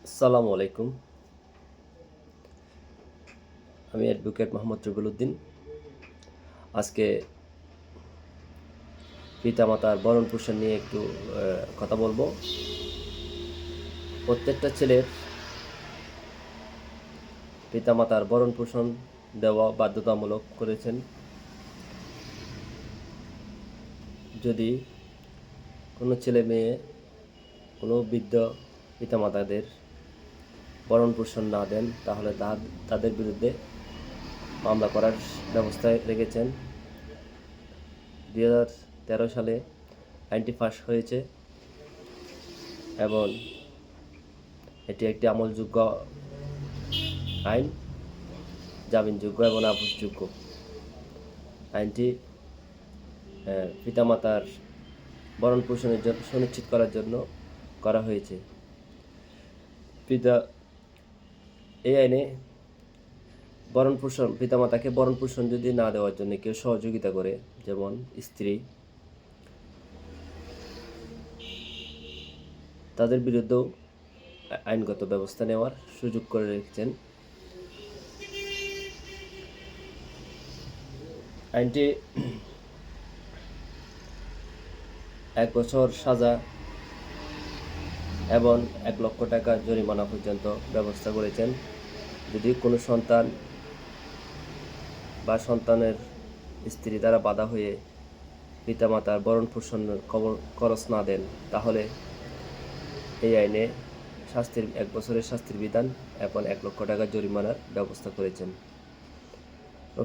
আসসালামু আলাইকুম। আমি অ্যাডভোকেট মোহাম্মদ রবিউল-উদ্দিন। আজকে পিতামাতার ভরণ-পোষণ নিয়ে একটু কথা বলবো। প্রত্যেকটা ছেলের পিতামাতার ভরণ-পোষণ দেওয়া বাধ্যতামূলক করেছেন। যদি কোনো ছেলে-মেয়ে কোনো বৃদ্ধ পিতামাতাদের ভরণ-পোষণ না দেন, তাহলে তাদের বিরুদ্ধে মামলা করার ব্যবস্থায় রেখেছেন। 2013 সালে আইনটি পাস হয়েছে এবং এটি একটি আমলযোগ্য আইন, জামিনযোগ্য এবং আপসযোগ্য। আইনটি পিতামাতার ভরণ-পোষণের জন্য সুনিশ্চিত করার জন্য করা হয়েছে। এই আইনে পিতামাতাকে ভরণ-পোষণ যদি না দেওয়ার জন্য কেউ সহযোগিতা করে, যেমন স্ত্রী, তাদের বিরুদ্ধেও আইনগত ব্যবস্থা নেওয়ার সুযোগ করে রেখেছেন। আইনটি 1 বছর সাজা এবং 1 লক্ষ টাকা জরিমানা পর্যন্ত ব্যবস্থা করেছেন যদি কোনো সন্তান বা সন্তানের স্ত্রী দ্বারা বাধা হয়ে পিতামাতার ভরণ-পোষণের খরচ না দেন, তাহলে এই আইনে 1 বছরের শাস্তির বিধান এবং 1 লক্ষ টাকা জরিমানার ব্যবস্থা করেছেন।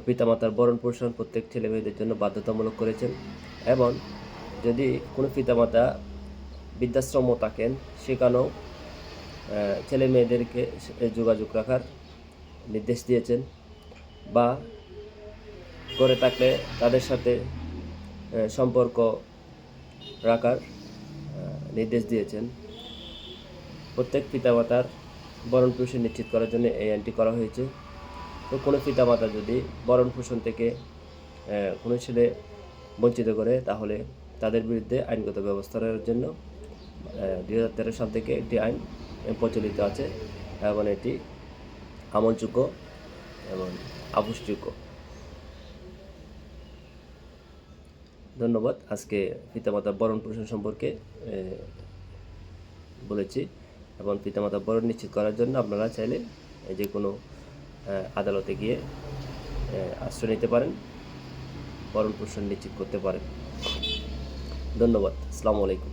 পিতামাতার ভরণ-পোষণ প্রত্যেক ছেলেমেয়েদের জন্য বাধ্যতামূলক করেছেন এবং যদি কোনো পিতামাতা বৃদ্ধাশ্রমও থাকেন, সেখানেও ছেলে মেয়েদেরকে যোগাযোগ রাখার নির্দেশ দিয়েছেন, বা করে থাকলে তাদের সাথে সম্পর্ক রাখার নির্দেশ দিয়েছেন। প্রত্যেক পিতামাতার ভরণ-পোষণ নিশ্চিত করার জন্য এই আইনটি করা হয়েছে। তো কোনো পিতামাতা যদি ভরণ-পোষণ থেকে কোনো ছেলে বঞ্চিত করে, তাহলে তাদের বিরুদ্ধে আইনগত ব্যবস্থা নেওয়ার জন্য 2013 সাল থেকে একটি আইন প্রচলিত আছে এবং এটি আমলযোগ্য এবং আপসযোগ্য। ধন্যবাদ। আজকে পিতামাতার ভরণ-পোষণ সম্পর্কে বলেছি এবং পিতামাতার ভরণ নিশ্চিত করার জন্য আপনারা চাইলে যে কোনো আদালতে গিয়ে আশ্রয় নিতে পারেন, ভরণ-পোষণ নিশ্চিত করতে পারেন। ধন্যবাদ। আসসালামু আলাইকুম।